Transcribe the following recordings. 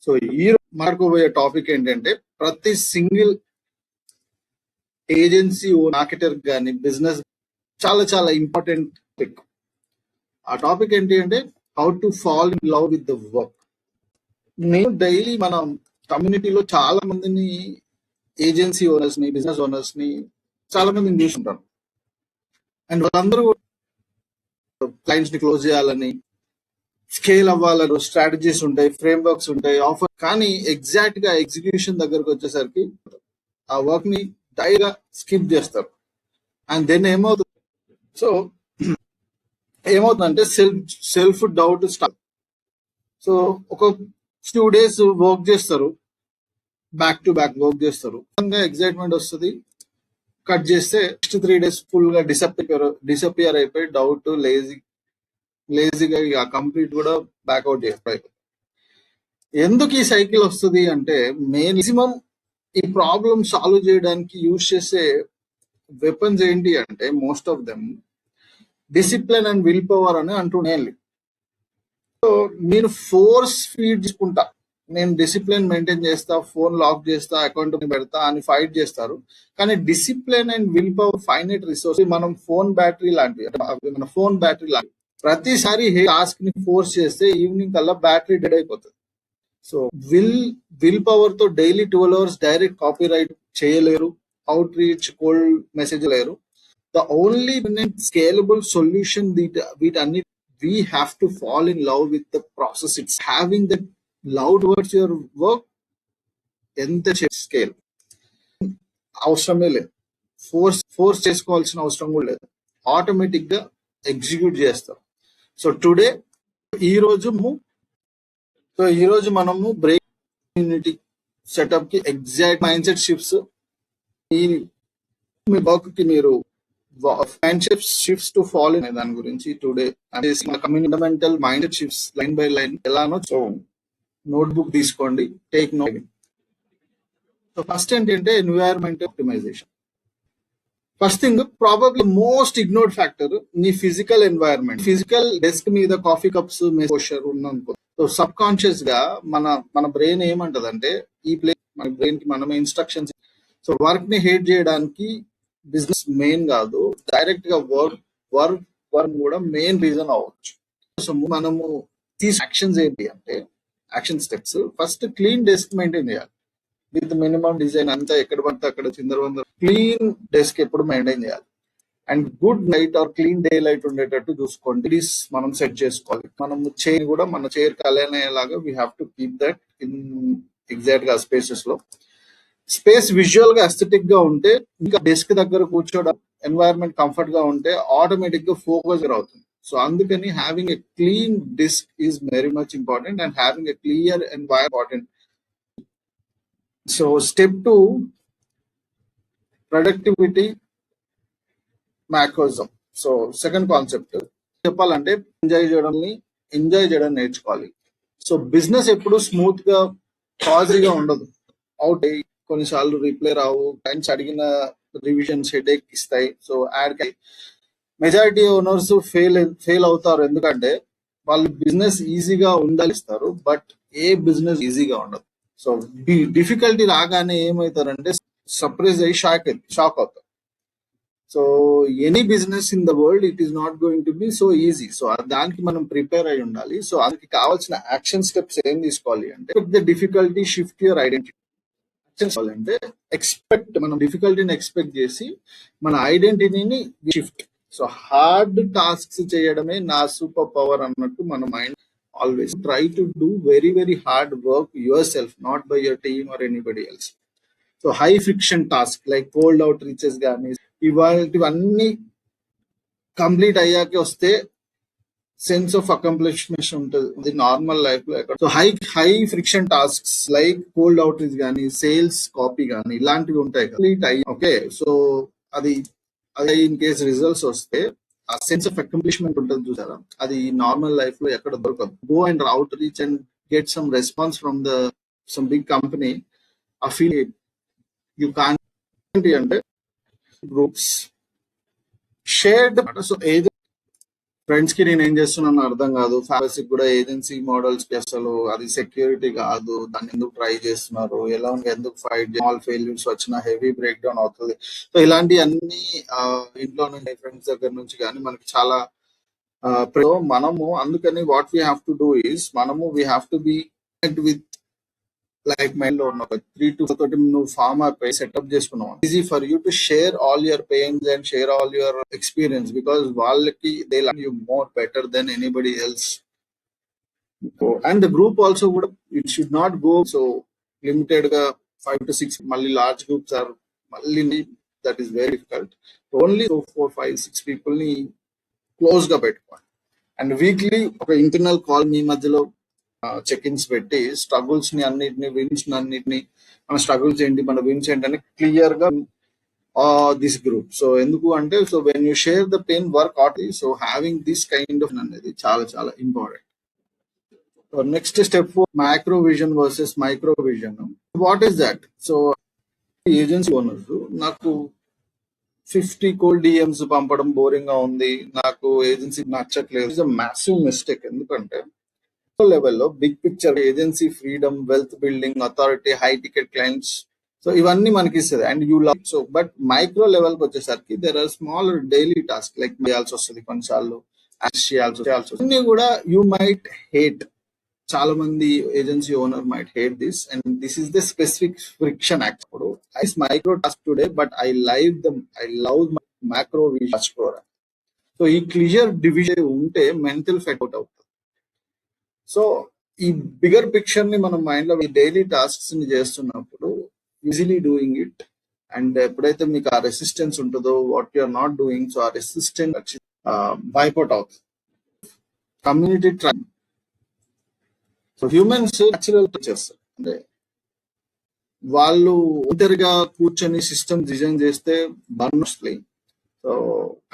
So ఈ మాట్లాడుకోబోయే topic ఏంటంటే ప్రతి సింగిల్ ఏజెన్సీ మార్కెటర్ కానీ బిజినెస్ చాలా చాలా ఇంపార్టెంట్ టాపిక్. ఆ టాపిక్ ఏంటి అంటే how to fall in love with the work. నేను డైలీ మన కమ్యూనిటీలో చాలా మందిని ఏజెన్సీ ఓనర్స్ ని బిజినెస్ ఓనర్స్ ని చాలా మందిని చూస్తుంటాను. అండ్ వాళ్ళందరూ క్లయింట్స్ ని క్లోజ్ చేయాలని, స్కేల్ అవ్వాలని స్ట్రాటజీస్ ఉంటాయి, ఫ్రేమ్ వర్క్స్ ఉంటాయి, ఆఫర్. కానీ ఎగ్జాక్ట్ గా ఎగ్జిక్యూషన్ దగ్గరకు వచ్చేసరికి ఆ వర్క్ ని డైగా స్కిప్ చేస్తారు. అండ్ దెన్ ఏమవుతుంది, సో ఏమవుతుందంటే సెల్ఫ్ డౌట్ స్టార్ట్. సో ఒక 2 days వర్క్ చేస్తారు, బ్యాక్ టు బ్యాక్ వర్క్ చేస్తారు, ఎగ్జైట్మెంట్ వస్తుంది, కట్ చేస్తే నెక్స్ట్ 3 days ఫుల్ గా డిసపియర్ అయిపోయి డౌట్ లేజీగా కంప్లీట్ కూడా బ్యాక్అవుట్ చేస్తారు. ఎందుకు ఈ సైకిల్ వస్తుంది అంటే మాక్సిమం ఈ ప్రాబ్లమ్ సాల్వ్ చేయడానికి యూజ్ చేసే వెపన్స్ ఏంటి అంటే most of them discipline and will power అని అంటున్నాయి. సో నేను ఫోర్స్ ఫీడ్ చేసుకుంటా, నేను డిసిప్లిన్ మెయింటైన్ చేస్తా, ఫోన్ లాక్ చేస్తా, అకౌంట్ పెడతా అని ఫైట్ చేస్తారు. కానీ discipline and will power finite resource. మనం ఫోన్ బ్యాటరీ లాంటివి, మన ఫోన్ బ్యాటరీ లాంటివి. ప్రతిసారి టాస్క్ ని ఫోర్స్ చేస్తే ఈవినింగ్ కల్లా బ్యాటరీ డెడ్ అయిపోతుంది. సో విల్ పవర్ తో daily 12 hours direct copywrite చేయలేరు, అవుట్ రీచ్ కోల్డ్ మెసేజ్ లేరు. ద ఓన్లీ స్కేలబుల్ సొల్యూషన్ వీటన్ని we have to fall in love with the process. It's having that love towards your work. ఎంత scale అవసరమే లేదు, force చేసుకోవాల్సిన అవసరం కూడా లేదు, ఆటోమేటిక్ గా ఎగ్జిక్యూట్ చేస్తారు. సో టుడే ఈ రోజు మనము బ్రేక్ కమ్యూనిటీ సెటప్ కి ఎగ్జాక్ట్ మైండ్ సెట్ షిఫ్ట్స్, మీ వర్క్ కి మీరు షిఫ్ట్స్ టు ఫాల్ అనే దాని గురించి today fundamental mind shifts line by line ఎలానో. సో నోట్బుక్ తీసుకోండి, టేక్ నోట్. సో ఫస్ట్ ఏంటంటే environment optimisation. First thing, probably most ignored factor నీ ఫిజికల్ ఎన్వైరన్మెంట్. ఫిజికల్ డెస్క్ మీద కాఫీ కప్స్ పోస్టర్ ఉన్ననుకో, so subconscious గా మన brain ఏమంటదంటే ఈ place మన బ్రెయిన్ కి మనమే ఇన్స్ట్రక్షన్స్. సో వర్క్ ని హేట్ చేయడానికి బిజినెస్ మెయిన్ కాదు, డైరెక్ట్ గా వర్క్ కూడా మెయిన్ రీజన్ అవ్వచ్చు. సో మనము తీసే యాక్షన్స్ ఏంటి అంటే action steps. First clean desk maintain చేయాలి విత్ మినిమం డిజైన్. అంతా ఎక్కడ పడితే అక్కడ చిందరవందర క్లీన్ డెస్క్ ఎప్పుడు మెయింటైన్ చేయాలి. And good light or clean daylight ఉండేటట్టు చూసుకోండి. మనం సెట్ చేసుకోవాలి. మనం చైర్ కూడా మన చైర్ కలనేలాగా we have to keep that in exact గా స్పేసెస్ లో. స్పేస్ విజువల్ గా అస్థెటిక్ గా ఉంటే, ఇంకా డెస్క్ దగ్గర కూర్చోవడం ఎన్వైరన్మెంట్ కంఫర్ట్ గా ఉంటే ఆటోమేటిక్ గా ఫోకస్ అవుతుంది. సో అందుకని having a clean desk is very much important and having a clear environment important. So step 2, productivity మ్యాక్రోజం. సో సెకండ్ కాన్సెప్ట్ చెప్పాలంటే ఎంజాయ్ చేయడం నేర్చుకోవాలి. సో బిజినెస్ ఎప్పుడు స్మూత్ గా పాజిటివ్ గా ఉండదు. అవుట్ కొన్నిసార్లు రిప్లై రావు, క్లయింట్స్ అడిగిన రివిజన్స్ హెడేక్ ఇస్తాయి. సో మెజారిటీ ఓనర్స్ ఫెయిల్ అవుతారు, ఎందుకంటే వాళ్ళు బిజినెస్ ఈజీగా ఉండాలిస్తారు, బట్ ఏ బిజినెస్ ఈజీగా ఉండదు. సో డిఫికల్టీ రాగానే ఏమవుతారంటే సర్ప్రైజ్ అయ్యి షాక్ అవుతారు. So any business in the world it is not going to be so easy. So దానికి మనం ప్రిపేర్ అయి ఉండాలి. సో దానికి కావాల్సిన యాక్షన్ స్టెప్స్ ఏం తీసుకోవాలి అంటే the difficulty shift your identity. అంటే మనం డిఫికల్టీని ఎక్స్పెక్ట్ చేసి మన ఐడెంటిటీని షిఫ్ట్. సో హార్డ్ టాస్క్స్ చేయడమే నా సూపర్ పవర్ అన్నట్టు మన mind always try to do very very hard work yourself, not by your team or anybody else. So high friction task like cold outreaches gaani ఇవన్నీ complete అయ్యాకే వస్తే sense of accomplishment ఉంటుంది normal life లో. So high friction tasks like cold outreach గానీ, sales copy గానీ, ఇలాంటివి ఉంటాయి complete అయ్యి. Okay, so అది ఇన్ కేస్ రిజల్ట్స్ వస్తే ఆ సెన్స్ ఆఫ్ అకంప్లిష్మెంట్ ఉంటుంది చూసారా, అది నార్మల్ లైఫ్ లో ఎక్కడ దొరకదు. Go and outreach and get some response from some big company. ఆ ఫీల్ యూ కాంట్ అంటే గ్రూప్స్ షేర్డ్. సో ఫ్రెండ్స్ కి నేను ఏం చేస్తున్నాను అర్థం కాదు, ఫ్యామిలీస్ కూడా ఏజెన్సీ మోడల్స్ కి అసలు అది సెక్యూరిటీ కాదు, దాన్ని ఎందుకు ట్రై చేస్తున్నారు, ఎలా ఎందుకు ఫైట్, స్మాల్ ఫెయిల్యూర్స్ వచ్చిన హెవీ బ్రేక్ డౌన్ అవుతుంది. సో ఇలాంటి అన్ని ఇంట్లో నుండి ఫ్రెండ్స్ దగ్గర నుంచి కానీ మనకి చాలా మనము అందుకని what we have to do is మనము we have to be with like mind లో ఉన్న 3 to 4 తోటి నువ్వు ఫార్మ్ అయిపోయి సెటప్ చేసుకున్నావు, easy for you to share all your pains and share all your experience, because వాళ్ళకి they learn you more better than anybody else. And the group also కూడా it should not go so limited గా 5 to 6, మళ్ళీ large groups or మళ్ళీ that is very difficult. Only 4, 5, 6 people ని close గా పెట్టుకోండి. And weekly ఒక internal call మీ మధ్యలో చెక్ ఇన్స్ పెట్టి స్ట్రగుల్స్ ని అన్నిటిని, విన్స్ అన్నిటిని, మన స్ట్రగుల్స్ ఏంటి, మన విన్స్ ఏంటని క్లియర్ గా దిస్ గ్రూప్. సో ఎందుకు అంటే so when you share the pain work out, so having this kind of అనేది చాలా చాలా important. Next step micro vision versus micro vision. What is that? So agency owners నాకు 50 cold DMs పంపడం boring గా ఉంది, నాకు ఏజెన్సీ నచ్చట్లేదు, it's a massive mistake. ఎందుకంటే లెవెల్లో big picture agency freedom, wealth building, authority, high ticket clients, so ఇవన్నీ మనకి ఇస్తుంది and you love. So but micro level కి వచ్చేసరికి there are small daily task like చేయాల్సి వస్తుంది, కొన్నిసార్లు అన్ని కూడా యూ మైట్ హేట్. చాలా మంది agency owner might hate this and this is the specific friction act. ఇప్పుడు I micro task today but I love micro task. So ఈ clear division ఉంటే మెంటల్ ఫెట్ అవుట్ అవుతుంది. సో ఈ బిగర్ పిక్చర్ ని మనం మైండ్ లో డైలీ టాస్క్స్ ని చేస్తున్నప్పుడు ఈజీలీ డూయింగ్ ఇట్, అండ్ ఎప్పుడైతే మీకు ఆ రెసిస్టెన్స్ ఉంటుందో what you are not doing, so ఆ రెసిస్టెన్స్ బైపౌట్ అవుతుంది. Community try. So humans natural చేస్తారు, అంటే వాళ్ళు ఒంటరిగా కూర్చొని సిస్టమ్ డిజైన్ చేస్తే బర్న్ వస్తాయి. సో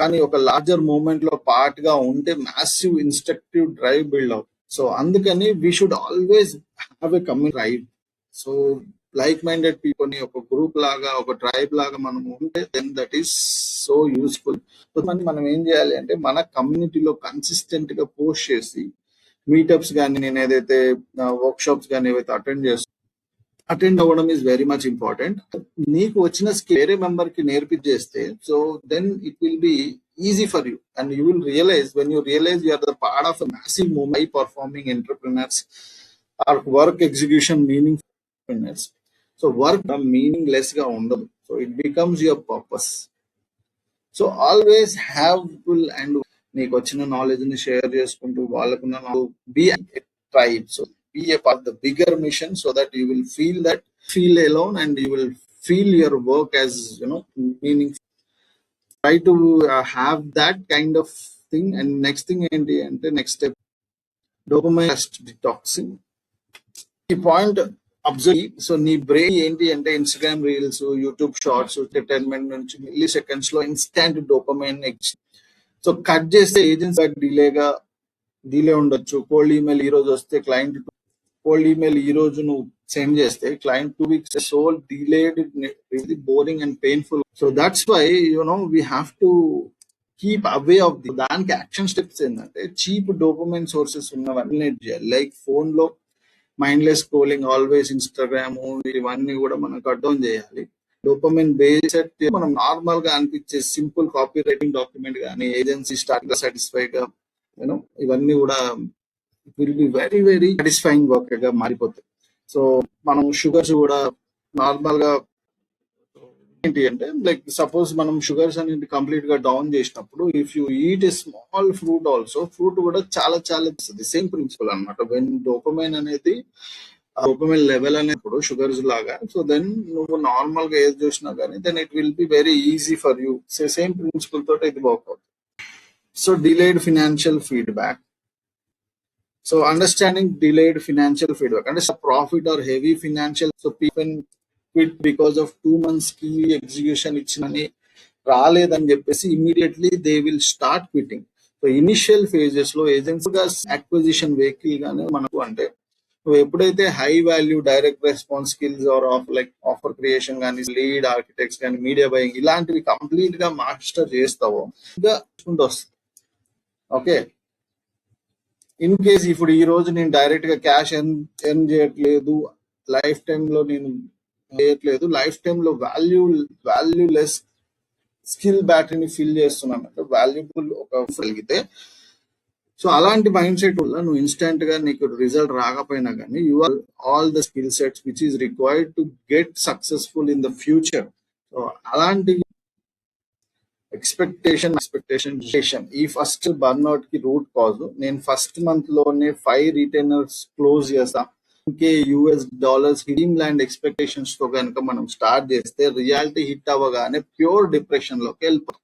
కానీ ఒక లార్జర్ మూమెంట్ లో పార్ట్ గా ఉంటే మ్యాసివ్ ఇన్స్ట్రక్టివ్ డ్రైవ్ బిల్డ్ అవుతుంది. సో అందుకని we should always have a community right. So like minded people ని ఒక గ్రూప్ లాగా, ఒక ట్రైబ్ లాగా మనం ఉంటే then that is so useful. మనం ఏం చేయాలి అంటే మన కమ్యూనిటీలో కన్సిస్టెంట్ గా పోస్ట్ చేసి మీటప్స్ కానీ, నేను ఏదైతే వర్క్ షాప్స్ కానీ ఏవైతే అటెండ్ అవ్వడం ఈజ్ వెరీ మచ్ ఇంపార్టెంట్. నీకు వచ్చిన స్కిల్ వేరే మెంబర్ కి నేర్పించేస్తే so then it will be easy for you and you will realize, when you realize you are the part of a massive movement, high performing entrepreneurs or work execution meaning entrepreneurs. So work meaningless ga undadu, so it becomes your purpose. So always have people and neeku vachina knowledge ni share cheskuntu vallakuన్న be a tribe, so be a part of the bigger mission so that you will feel alone and you will feel your work as meaningful. Try to have that kind of thing. And next thing enti ante next step dopamine detoxing. ఈ point observe. So నీ brain ఏంటి అంటే Instagram reels, YouTube shorts, entertainment నుంచి milliseconds లో instant dopamine. So cut చేస్తే agency delay ఉండొచ్చు. Cold email ఈ రోజు వస్తే క్లయింట్, కోల్డ్ ఈమెయిల్ ఈ రోజు నువ్వు సెండ్ చేస్తే client 2 weeks so delayed, really boring and painful. So that's why we have to keep away off దానికి యాక్షన్ స్టెప్స్ ఏంటంటే చీప్ డోపమైన్ సోర్సెస్ ఉన్నవన్నీ చేయాలి. లైక్ ఫోన్ లో మైండ్లెస్ స్క్రోలింగ్, ఆల్వేస్ ఇన్స్టాగ్రామ్, ఇవన్నీ కూడా మనం కట్ డౌన్ చేయాలి. డోపమైన్ బేస్డ్ మనం నార్మల్ గా అనిపించే సింపుల్ కాపీ రైటింగ్ డాక్యుమెంట్ కానీ, ఏజెన్సీ స్టార్ట్ గా సాటిస్ఫై గా ఇవన్నీ కూడా will be very very satisfying work గా మారిపోతాయి. సో మనం షుగర్స్ కూడా నార్మల్ గా ఏంటి అంటే లైక్ సపోజ్ మనం షుగర్స్ అనేది కంప్లీట్ గా డౌన్ చేసినప్పుడు if you eat a small fruit also, fruit కూడా చాలా చాలా సేమ్ ప్రిన్సిపల్ అనమాట. వెన్ డోపమైన్ అనేది డోపమైన్ లెవెల్ అనేప్పుడు షుగర్స్ లాగా, సో దెన్ నువ్వు నార్మల్ గా ఏది చూసినా కానీ then it will be very easy for you. Same principle తోటి ఇది వర్క్ అవుతుంది. So delayed financial feedback. So understanding delayed financial feedback అంటే profit or heavy financial, so people quit because of 2 months కీ execution ఇచ్చినని రాలేదని చెప్పేసి immediately they will start quitting. So initial phases లో ఏజెన్సీగా అక్విజిషన్ వెహికల్ గానే మనకు అంటే నువ్వు ఎప్పుడైతే high value direct response skills or offer creation కానీ, లీడ్ ఆర్కిటెక్ట్స్ కానీ, మీడియా బయింగ్ ఇలాంటివి కంప్లీట్ గా మాస్టర్ చేస్తావో ఇంకా వస్తుంది. ఓకే. ఇన్ కేస్ ఇప్పుడు ఈ రోజు నేను డైరెక్ట్ గా క్యాష్ ఎర్న్ చేయట్లేదు, లైఫ్ టైమ్ లో నేను చేయట్లేదు, లైఫ్ టైమ్ లో వాల్యూలెస్ స్కిల్ బ్యాటరీని ఫిల్ చేస్తున్నాను అంటే వాల్యుబుల్ ఒక కలిగితే, సో అలాంటి మైండ్ సెట్ వల్ల నువ్వు ఇన్స్టెంట్ గా నీకు రిజల్ట్ రాకపోయినా కానీ you are all the skill sets which is required to get successful in the future. So అలాంటి ఎక్స్పెక్టేషన్ ఈ ఫస్ట్ బర్న్అవుట్ కి రూట్ కాజ్ నేను ఫస్ట్ మంత్ లోనే 5 రిటైనర్స్ క్లోజ్ చేస్తా, ఇంకే US$ డ్రీమ్ ల్యాండ్ ఎక్స్పెక్టేషన్స్ తో కనుక మనం స్టార్ట్ చేస్తే రియాలిటీ హిట్ అవ్వగానే ప్యూర్ డిప్రెషన్ లోకి వెళ్ళిపోతాం.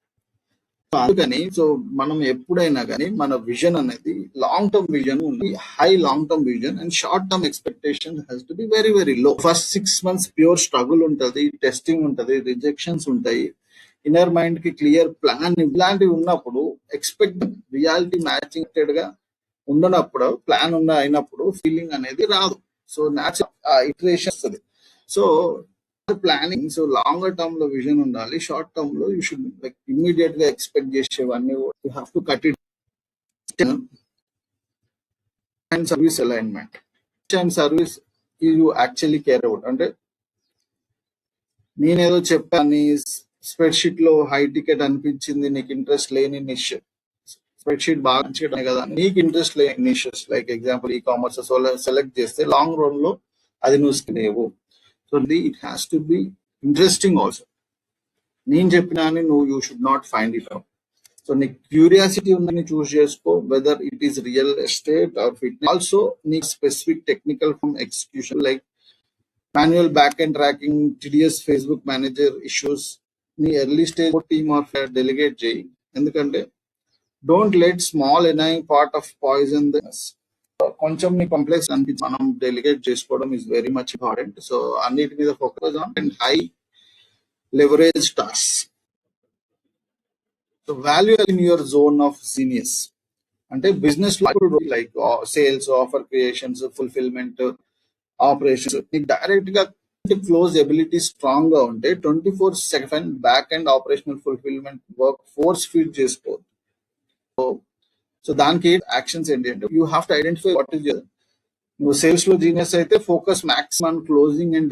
అందుకని సో మనం ఎప్పుడైనా కానీ మన విజన్ అనేది లాంగ్ టర్మ్ విజన్ ఉంది, high long term vision and short term expectation has to be very very low. First 6 months pure struggle ఉంటది, టెస్టింగ్ ఉంటది, రిజెక్షన్స్ ఉంటాయి, ఇన్నర్ మైండ్ కి క్లియర్ ప్లాన్ ఇలాంటివి ఉన్నప్పుడు ఎక్స్పెక్ట్ రియాలిటీ మ్యాచింగ్ గా ఉండనప్పుడు plan అయినప్పుడు feeling అనేది రాదు. సో ఇటరేషన్ వస్తుంది. So planning, so longer term లో విజన్ ఉండాలి, షార్ట్ టర్మ్ లో యూ షుడ్ లైక్ ఇమ్మీడియట్ గా ఎక్స్పెక్ట్ చేసేవన్నీ you have to cut it. And service alignment and service you actually care about. అంటే నేనేదో చెప్పాను, స్ప్రెడ్ షీట్ లో హై టికెట్ అనిపించింది, నీకు ఇంట్రెస్ట్ లేని నిష్, స్ప్రెడ్ షీట్ బాగా చేయడమే కదా, నీకు ఇంట్రెస్ట్ లేని niches like example e commerce select చేస్తే లాంగ్ రన్ లో అది నువ్వు లేవు. So it has to be interesting also. నేను చెప్పినా అని నువ్వు you should not find it out. So నీకు క్యూరియాసిటీ ఉందని చూస్ చేసుకో, whether it is real estate or fitness. Also నీకు specific technical from execution like manual back and tracking, TDS Facebook manager issues నీ early stage team of delegate చేయి. ఎందుకంటే don't let small annoying part of poison this. కొంచెం నీ complex అనిపించి మనం delegate చేసుకోవడం is very much important. So అన్నిటి మీద focus on and high leverage task. So value in your zone of genius అంటే business like sales, offer creations, fulfilment, operations నీకు direct గా క్లోజ్ ఎబిలిటీ స్ట్రాంగ్ గా ఉంటే 24/7 back and operational fulfilment workforce feed చేసుకోవచ్చు. So దానికి actions ఏంటి అంటే you have to identify what is your. నువ్వు సేల్స్ లో జీనియస్ అయితే focus maximum closing and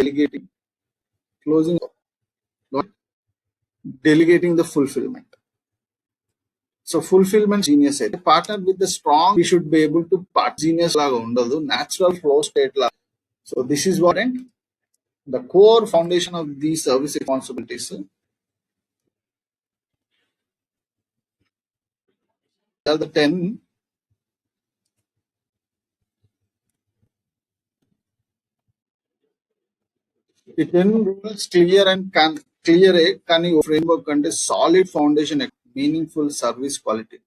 delegating the fulfilment. So fulfilment genius అయితే partner with the strong, we should be able to part genius లాగా ఉండదు, natural flow state లాగా. So this is what and the core foundation of the service responsibilities are the 10 rules clear and clear కానీ framework అంటే solid foundation, meaningful service quality.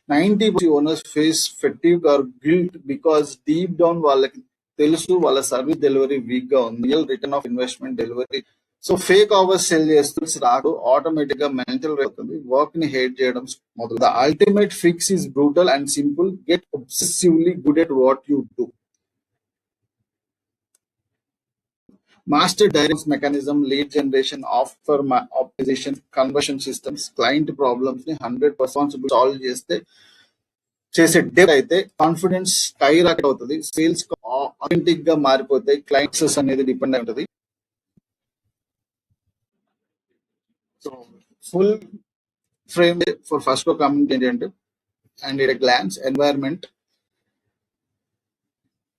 90% owners face fatigue or guilt because deep down వాళ్ళకి తెలుసు వాళ్ళ service delivery week గా ఉంది, real return of investment delivery. So fake hours cell చేస్తూ రాదు, automatic గా మెంటల్ అవుతుంది, వర్క్ ని హేట్ చేయడం మొదలు. The ultimate fix is brutal and simple, get obsessively good at what you do. Master direct mechanism, lead generation, offer optimization, conversion systems, client problems ని 100% solve చేసే depth అయితే confidence sky rocket అవుతుంది, sales authentic గా మారిపోతాయి, clients అనేది depend అయి ఉంటుంది. So full frame for first లో కమింగ్ ఏంటంటే and it glance environment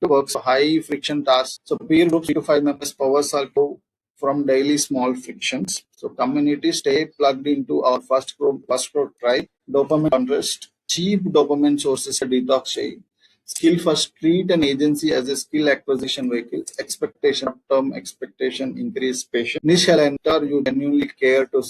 works high friction tasks. So peer groups 3 to 5 members powers are from daily small frictions. So community stay plugged into our first pro tribe. Dopamine interest, cheap dopamine sources detox చేయి. Skill first, treat an agency as a skill acquisition vehicle. Expectation term, expectation increase patient. Niche you genuinely care to